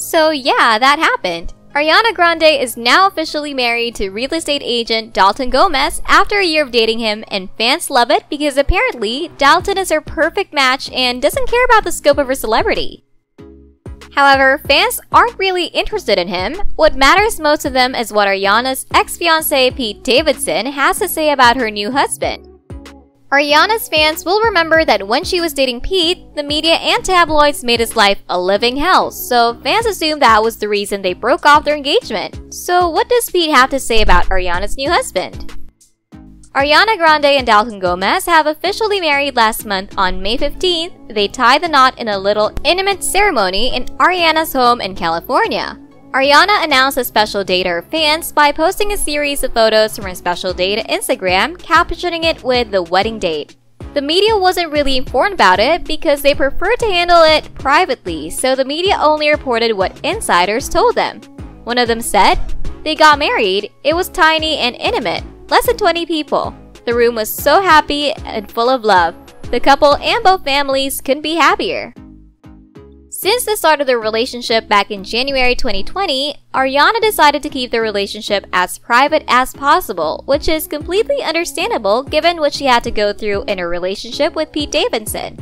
So yeah, that happened. Ariana Grande is now officially married to real estate agent Dalton Gomez after a year of dating him, and fans love it because apparently Dalton is her perfect match and doesn't care about the scope of her celebrity. However, fans aren't really interested in him. What matters most to them is what Ariana's ex-fiance Pete Davidson has to say about her new husband. Ariana's fans will remember that when she was dating Pete, the media and tabloids made his life a living hell, so fans assume that was the reason they broke off their engagement. So what does Pete have to say about Ariana's new husband? Ariana Grande and Dalton Gomez have officially married last month on May 15th. They tied the knot in a little intimate ceremony in Ariana's home in California. Ariana announced a special day to her fans by posting a series of photos from her special day to Instagram, captioning it with the wedding date. The media wasn't really informed about it because they preferred to handle it privately, so the media only reported what insiders told them. One of them said, "They got married. It was tiny and intimate, less than 20 people. The room was so happy and full of love. The couple and both families couldn't be happier." Since the start of their relationship back in January 2020, Ariana decided to keep their relationship as private as possible, which is completely understandable given what she had to go through in her relationship with Pete Davidson.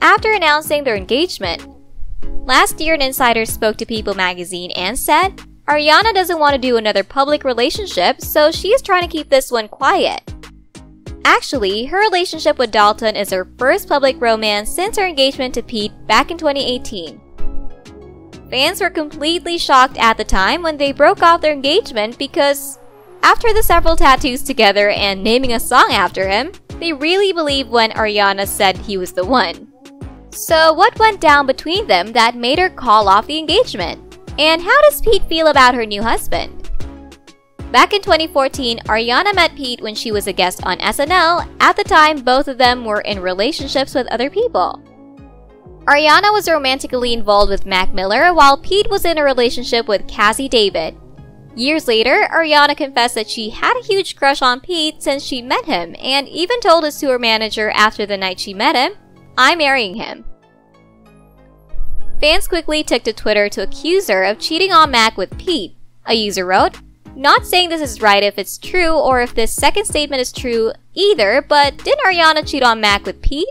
After announcing their engagement, last year an insider spoke to People magazine and said, Ariana doesn't want to do another public relationship, so she's trying to keep this one quiet. Actually, her relationship with Dalton is her first public romance since her engagement to Pete back in 2018. Fans were completely shocked at the time when they broke off their engagement because, after the several tattoos together and naming a song after him, they really believed when Ariana said he was the one. So what went down between them that made her call off the engagement? And how does Pete feel about her new husband? Back in 2014, Ariana met Pete when she was a guest on SNL. At the time, both of them were in relationships with other people. Ariana was romantically involved with Mac Miller, while Pete was in a relationship with Cassie David. Years later, Ariana confessed that she had a huge crush on Pete since she met him, and even told his tour manager after the night she met him, "I'm marrying him." Fans quickly took to Twitter to accuse her of cheating on Mac with Pete. A user wrote, "Not saying this is right if it's true or if this second statement is true either, but didn't Ariana cheat on Mac with Pete?"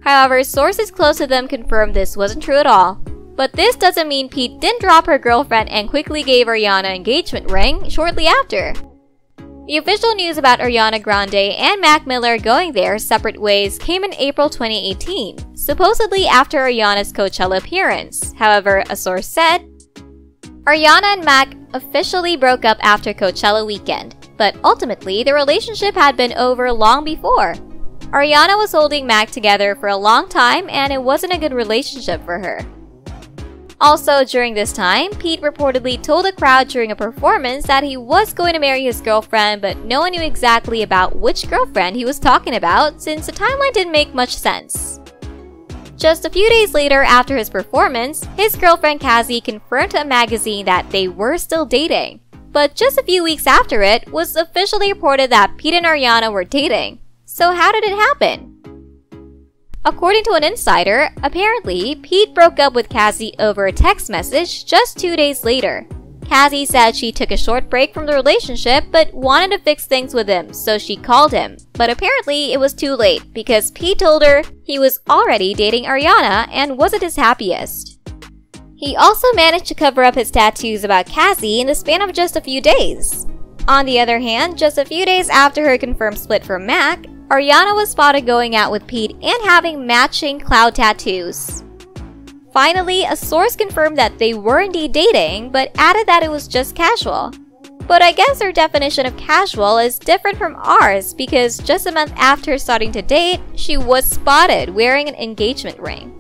However, sources close to them confirmed this wasn't true at all. But this doesn't mean Pete didn't drop her girlfriend and quickly gave Ariana an engagement ring shortly after. The official news about Ariana Grande and Mac Miller going their separate ways came in April 2018, supposedly after Ariana's Coachella appearance. However, a source said, Ariana and Mac officially broke up after Coachella weekend, but ultimately the relationship had been over long before. Ariana was holding Mac together for a long time and it wasn't a good relationship for her. Also, during this time, Pete reportedly told a crowd during a performance that he was going to marry his girlfriend, but no one knew exactly about which girlfriend he was talking about since the timeline didn't make much sense. Just a few days later after his performance, his girlfriend Cassie confirmed to a magazine that they were still dating. But just a few weeks after it was officially reported that Pete and Ariana were dating. So how did it happen? According to an insider, apparently Pete broke up with Cassie over a text message just 2 days later. Cassie said she took a short break from the relationship but wanted to fix things with him, so she called him. But apparently it was too late because Pete told her he was already dating Ariana and wasn't his happiest. He also managed to cover up his tattoos about Cassie in the span of just a few days. On the other hand, just a few days after her confirmed split from Mac, Ariana was spotted going out with Pete and having matching cloud tattoos. Finally, a source confirmed that they were indeed dating, but added that it was just casual. But I guess her definition of casual is different from ours because just a month after starting to date, she was spotted wearing an engagement ring.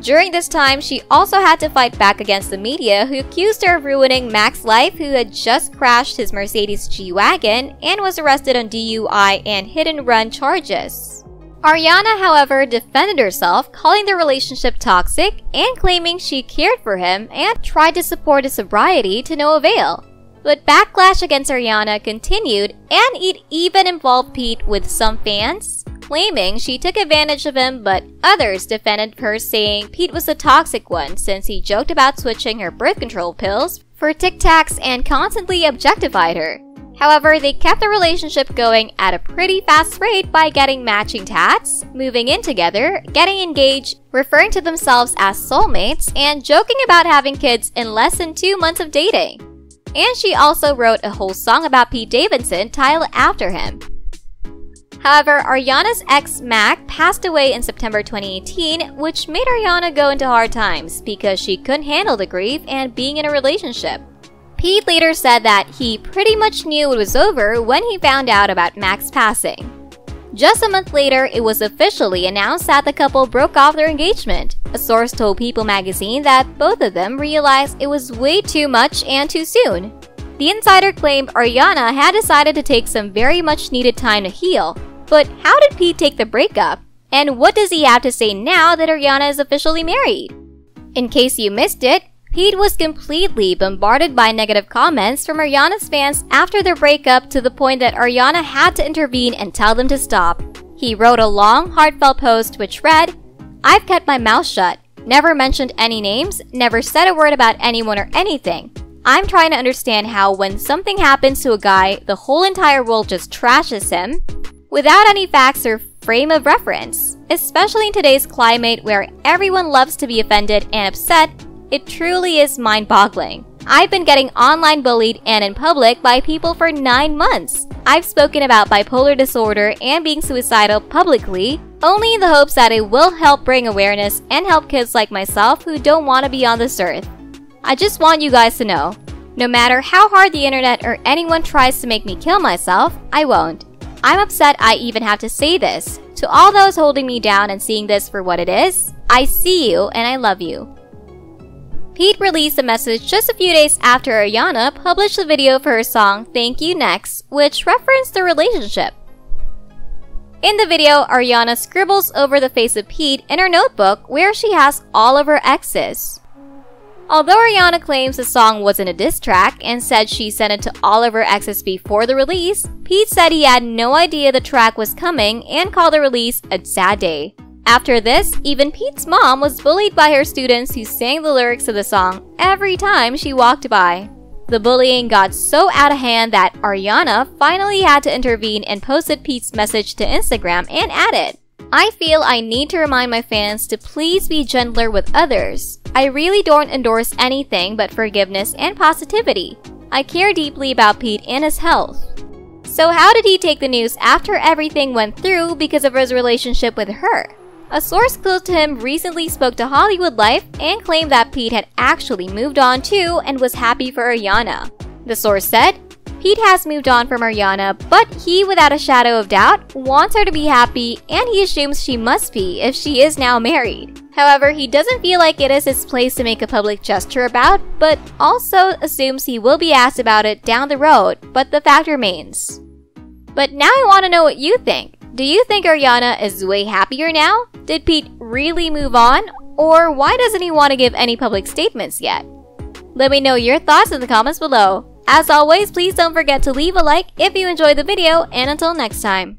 During this time, she also had to fight back against the media who accused her of ruining Mac's life, who had just crashed his Mercedes G-Wagon and was arrested on DUI and hit-and-run charges. Ariana, however, defended herself, calling the relationship toxic and claiming she cared for him and tried to support his sobriety to no avail. But backlash against Ariana continued, and it even involved Pete, with some fans claiming she took advantage of him, but others defended her, saying Pete was the toxic one since he joked about switching her birth control pills for Tic Tacs and constantly objectified her. However, they kept the relationship going at a pretty fast rate by getting matching tats, moving in together, getting engaged, referring to themselves as soulmates, and joking about having kids in less than 2 months of dating. And she also wrote a whole song about Pete Davidson titled after him. However, Ariana's ex Mac passed away in September 2018, which made Ariana go into hard times because she couldn't handle the grief and being in a relationship. Pete later said that he pretty much knew it was over when he found out about Mac's passing. Just a month later, it was officially announced that the couple broke off their engagement. A source told People magazine that both of them realized it was way too much and too soon. The insider claimed Ariana had decided to take some very much needed time to heal. But how did Pete take the breakup? And what does he have to say now that Ariana is officially married? In case you missed it, Pete was completely bombarded by negative comments from Ariana's fans after their breakup to the point that Ariana had to intervene and tell them to stop. He wrote a long, heartfelt post which read, "I've kept my mouth shut, never mentioned any names, never said a word about anyone or anything. I'm trying to understand how when something happens to a guy, the whole entire world just trashes him without any facts or frame of reference. Especially in today's climate where everyone loves to be offended and upset, it truly is mind-boggling. I've been getting online bullied and in public by people for 9 months. I've spoken about bipolar disorder and being suicidal publicly, only in the hopes that it will help bring awareness and help kids like myself who don't want to be on this earth. I just want you guys to know, no matter how hard the internet or anyone tries to make me kill myself, I won't. I'm upset I even have to say this. To all those holding me down and seeing this for what it is, I see you and I love you." Pete released a message just a few days after Ariana published the video for her song Thank You Next, which referenced the relationship. In the video, Ariana scribbles over the face of Pete in her notebook where she has all of her exes. Although Ariana claims the song wasn't a diss track and said she sent it to all of her exes before the release, Pete said he had no idea the track was coming and called the release a sad day. After this, even Pete's mom was bullied by her students who sang the lyrics of the song every time she walked by. The bullying got so out of hand that Ariana finally had to intervene and posted Pete's message to Instagram and added, "I feel I need to remind my fans to please be gentler with others. I really don't endorse anything but forgiveness and positivity. I care deeply about Pete and his health." So how did he take the news after everything went through because of his relationship with her? A source close to him recently spoke to Hollywood Life and claimed that Pete had actually moved on too and was happy for Ariana. The source said, "Pete has moved on from Ariana, but he, without a shadow of doubt, wants her to be happy and he assumes she must be if she is now married. However, he doesn't feel like it is his place to make a public gesture about, but also assumes he will be asked about it down the road, but the fact remains." But now I want to know what you think. Do you think Ariana is way happier now? Did Pete really move on? Or why doesn't he want to give any public statements yet? Let me know your thoughts in the comments below. As always, please don't forget to leave a like if you enjoyed the video, and until next time.